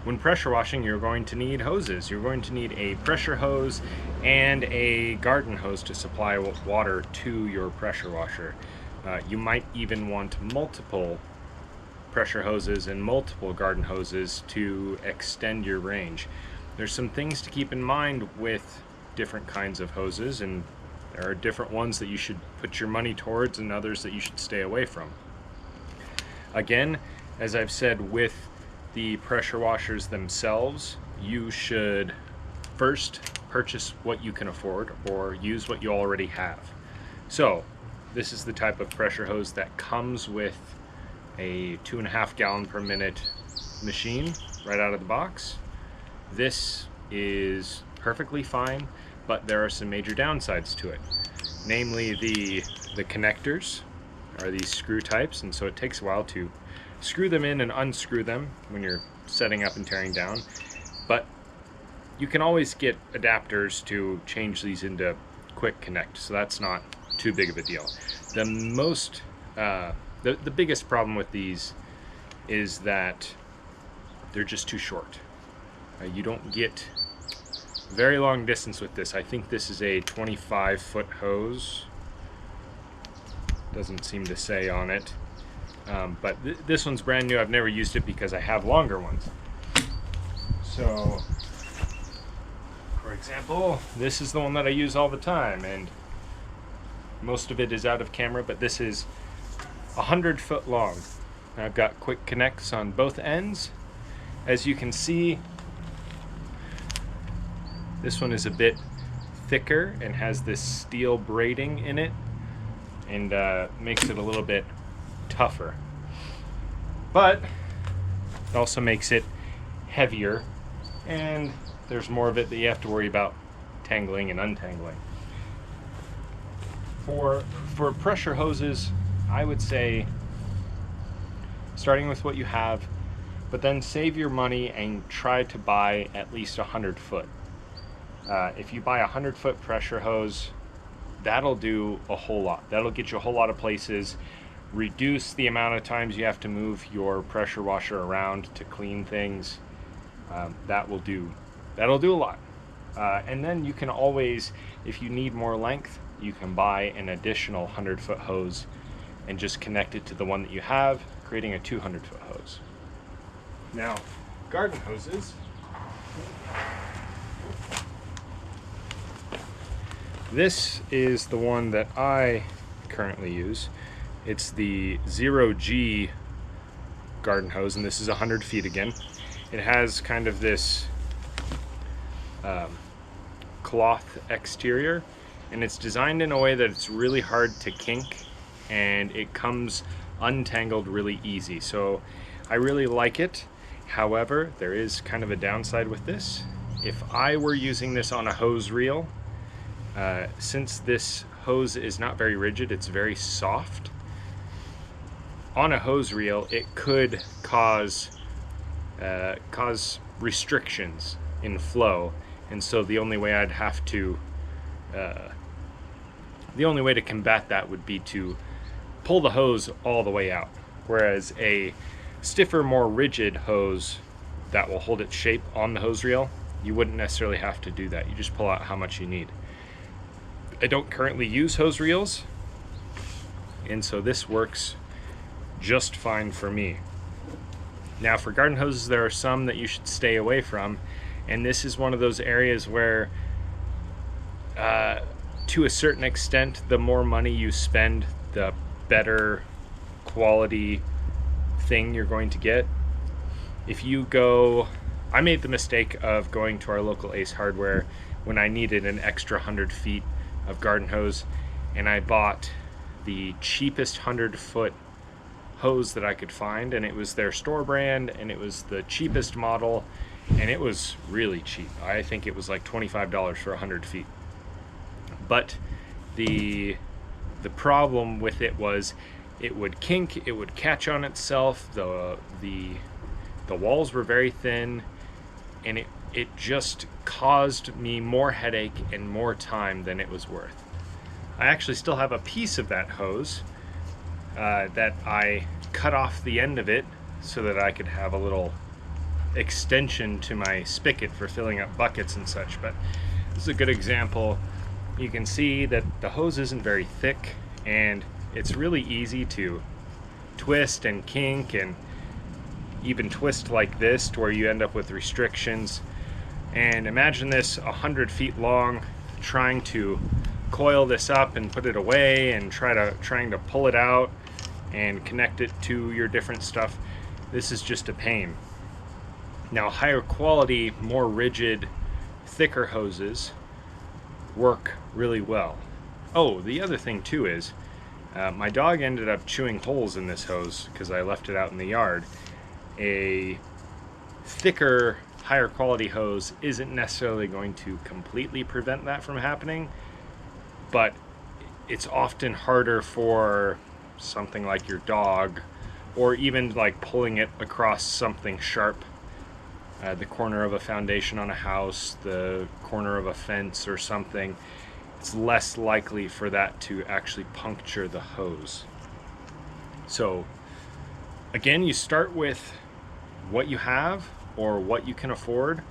when pressure washing, you're going to need hoses. You're going to need a pressure hose and a garden hose to supply water to your pressure washer. You might even want multiple pressure hoses and multiple garden hoses to extend your range. There's some things to keep in mind with different kinds of hoses, and there are different ones that you should put your money towards and others that you should stay away from. Again, as I've said with the pressure washers themselves, you should first purchase what you can afford or use what you already have. So this is the type of pressure hose that comes with a 2.5 gallon per minute machine right out of the box. This is perfectly fine, but there are some major downsides to it. Namely, the connectors are these screw types, and so it takes a while to screw them in and unscrew them when you're setting up and tearing down. But you can always get adapters to change these into quick connect, so that's not too big of a deal. The biggest problem with these is that they're just too short. You don't get very long distance with this. I think this is a 25-foot hose. Doesn't seem to say on it. But this one's brand new. I've never used it because I have longer ones. So, for example, this is the one that I use all the time, and most of it is out of camera, but this is 100 foot long. I've got quick connects on both ends. As you can see, this one is a bit thicker and has this steel braiding in it, and makes it a little bit tougher. But it also makes it heavier, and there's more of it that you have to worry about tangling and untangling. For pressure hoses, I would say starting with what you have, but then save your money and try to buy at least 100 foot. If you buy a 100-foot pressure hose, that'll do a whole lot. That'll get you a whole lot of places, reduce the amount of times you have to move your pressure washer around to clean things. That'll do a lot. And then you can always, if you need more length, you can buy an additional 100-foot hose and just connect it to the one that you have, creating a 200-foot hose. Now, garden hoses. This is the one that I currently use. It's the 0G garden hose, and this is 100 feet again. It has kind of this cloth exterior, and it's designed in a way that it's really hard to kink, and it comes untangled really easy. So I really like it. However, there is kind of a downside with this. If I were using this on a hose reel, since this hose is not very rigid, it's very soft. On a hose reel, it could cause restrictions in flow, and so the only way to combat that would be to pull the hose all the way out. Whereas a stiffer, more rigid hose that will hold its shape on the hose reel, you wouldn't necessarily have to do that. You just pull out how much you need. I don't currently use hose reels, and so this works just fine for me. Now, for garden hoses, there are some that you should stay away from, and this is one of those areas where to a certain extent, the more money you spend, the better quality thing you're going to get. If you go, I made the mistake of going to our local Ace Hardware when I needed an extra 100 feet of garden hose, and I bought the cheapest 100-foot hose that I could find, and it was their store brand, and it was the cheapest model, and it was really cheap. I think it was like $25 for 100 feet. But the problem with it was it would kink, it would catch on itself, the walls were very thin, and it just caused me more headache and more time than it was worth. I actually still have a piece of that hose that I cut off the end of it so that I could have a little extension to my spigot for filling up buckets and such, but this is a good example. You can see that the hose isn't very thick, and it's really easy to twist and kink and even twist like this to where you end up with restrictions. And imagine this 100 feet long, trying to coil this up and put it away and trying to pull it out and connect it to your different stuff. This is just a pain. Now, higher quality, more rigid, thicker hoses work really well. Oh, the other thing too is my dog ended up chewing holes in this hose because I left it out in the yard. A thicker, higher quality hose isn't necessarily going to completely prevent that from happening, but it's often harder for something like your dog, or even like pulling it across something sharp, the corner of a foundation on a house, the corner of a fence or something. It's less likely for that to actually puncture the hose. So again, you start with what you have or what you can afford,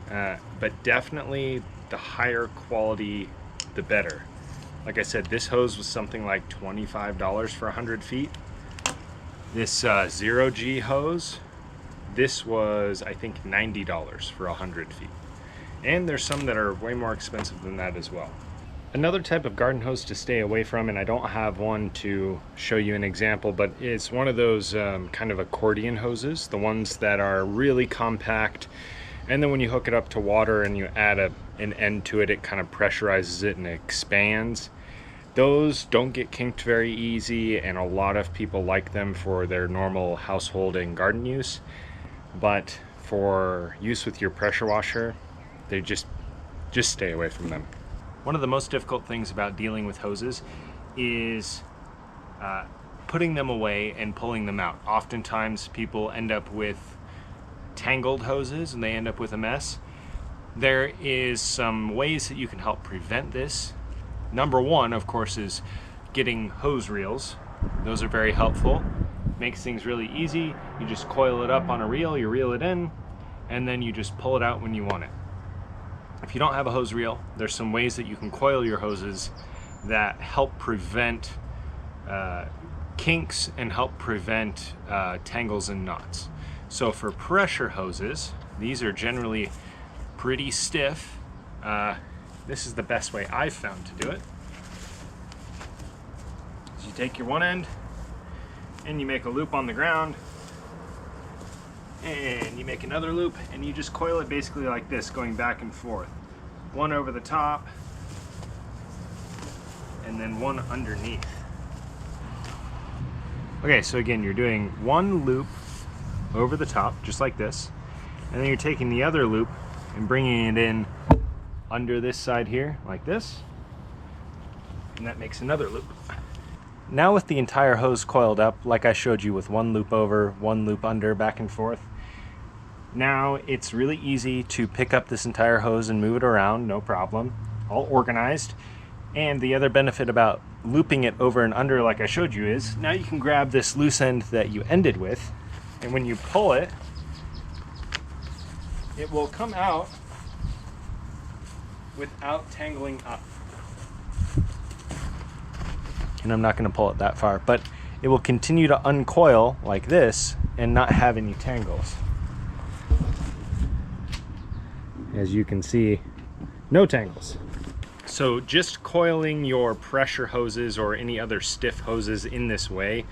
but definitely the higher quality, the better. Like I said, this hose was something like $25 for 100 feet. This 0G hose, this was, I think, $90 for 100 feet. And there's some that are way more expensive than that as well. Another type of garden hose to stay away from, and I don't have one to show you an example, but it's one of those kind of accordion hoses, the ones that are really compact, and then when you hook it up to water and you add an end to it, it kind of pressurizes it and it expands. Those don't get kinked very easy, and a lot of people like them for their normal household and garden use, but for use with your pressure washer, they just stay away from them. One of the most difficult things about dealing with hoses is putting them away and pulling them out. Oftentimes people end up with tangled hoses and they end up with a mess. There is some ways that you can help prevent this. Number one, of course, is getting hose reels. Those are very helpful. Makes things really easy. You just coil it up on a reel, you reel it in, and then you just pull it out when you want it. If you don't have a hose reel, there's some ways that you can coil your hoses that help prevent kinks and help prevent tangles and knots. So for pressure hoses, these are generally pretty stiff. This is the best way I've found to do it. So you take your one end and you make a loop on the ground, and you make another loop, and you just coil it basically like this, going back and forth. One over the top, and then one underneath. Okay, so again, you're doing one loop over the top, just like this, and then you're taking the other loop and bringing it in under this side here, like this, and that makes another loop. Now with the entire hose coiled up, like I showed you, with one loop over, one loop under, back and forth, now it's really easy to pick up this entire hose and move it around, no problem, all organized. And the other benefit about looping it over and under like I showed you is now you can grab this loose end that you ended with, and when you pull it, it will come out without tangling up. And I'm not going to pull it that far, but it will continue to uncoil like this and not have any tangles. As you can see, no tangles. So just coiling your pressure hoses or any other stiff hoses in this way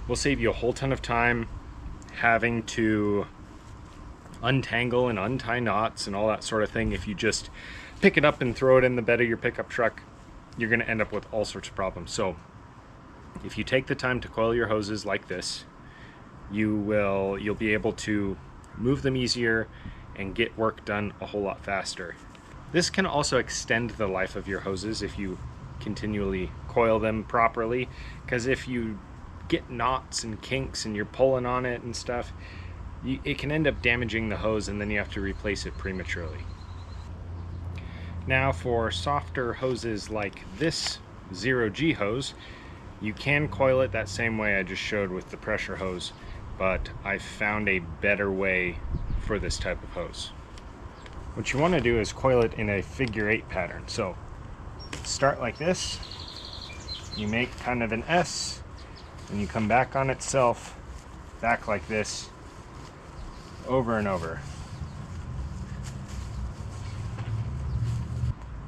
will save you a whole ton of time having to untangle and untie knots and all that sort of thing. If you just pick it up and throw it in the bed of your pickup truck, you're going to end up with all sorts of problems. So if you take the time to coil your hoses like this, you'll be able to move them easier and get work done a whole lot faster. This can also extend the life of your hoses if you continually coil them properly, because if you get knots and kinks and you're pulling on it and stuff, it can end up damaging the hose, and then you have to replace it prematurely. Now for softer hoses like this 0G hose, you can coil it that same way I just showed with the pressure hose, but I found a better way for this type of hose. What you want to do is coil it in a figure-8 pattern. So start like this, you make kind of an S, and you come back on itself, back like this, over and over.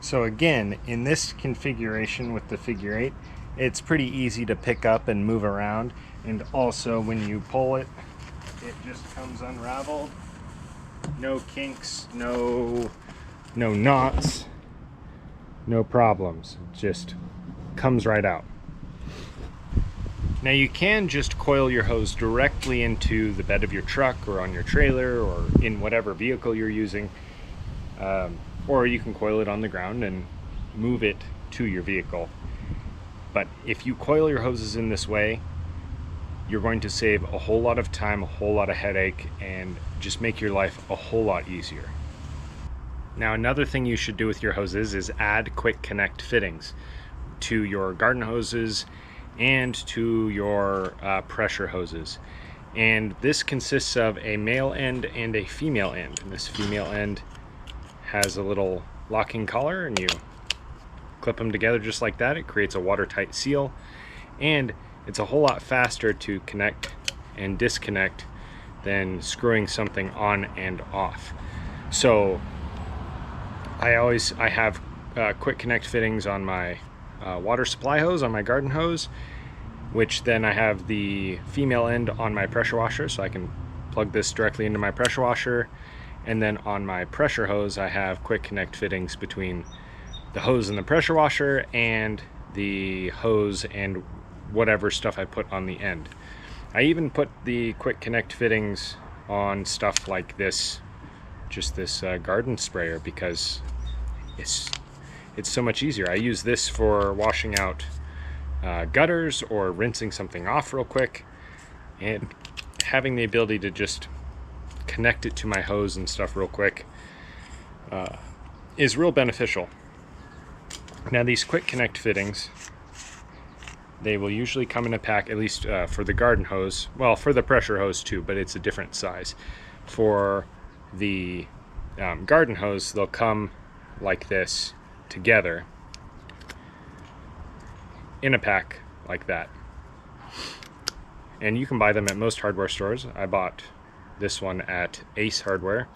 So again, in this configuration with the figure-8, it's pretty easy to pick up and move around, and also when you pull it, it just comes unraveled. No kinks, no knots, no problems. It just comes right out. Now you can just coil your hose directly into the bed of your truck or on your trailer or in whatever vehicle you're using, or you can coil it on the ground and move it to your vehicle. But if you coil your hoses in this way, you're going to save a whole lot of time, a whole lot of headache, and just make your life a whole lot easier. Now, another thing you should do with your hoses is add quick connect fittings to your garden hoses and to your pressure hoses. And this consists of a male end and a female end. And this female end has a little locking collar, and you clip them together just like that. It creates a watertight seal, and it's a whole lot faster to connect and disconnect than screwing something on and off. So I have quick connect fittings on my water supply hose, on my garden hose, which then I have the female end on my pressure washer, so I can plug this directly into my pressure washer. And then on my pressure hose, I have quick connect fittings between the hose and the pressure washer and the hose and whatever stuff I put on the end. I even put the quick connect fittings on stuff like this, just this garden sprayer, because it's so much easier. I use this for washing out gutters or rinsing something off real quick, and having the ability to just connect it to my hose and stuff real quick is real beneficial. Now, these quick connect fittings, they will usually come in a pack, at least for the garden hose, well, for the pressure hose too, but it's a different size. For the garden hose, they'll come like this together in a pack like that. And you can buy them at most hardware stores. I bought this one at Ace Hardware.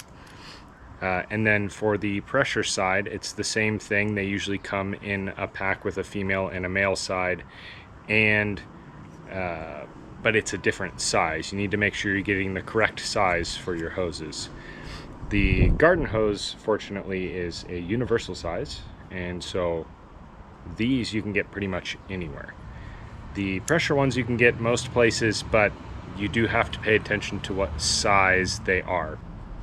And then for the pressure side, it's the same thing. They usually come in a pack with a female and a male side, and but it's a different size. You need to make sure you're getting the correct size for your hoses. The garden hose, fortunately, is a universal size, and so these you can get pretty much anywhere. The pressure ones you can get most places, but you do have to pay attention to what size they are.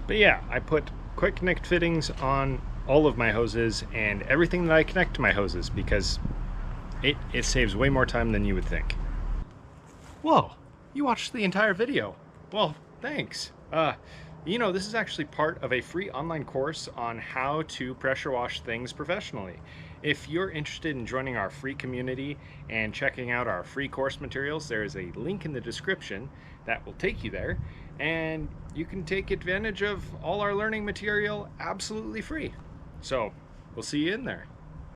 But yeah, I put quick connect fittings on all of my hoses and everything that I connect to my hoses, because it saves way more time than you would think. Whoa, you watched the entire video. Well, thanks. You know, this is actually part of a free online course on how to pressure wash things professionally. If you're interested in joining our free community and checking out our free course materials, there is a link in the description that will take you there, and you can take advantage of all our learning material absolutely free. So, we'll see you in there.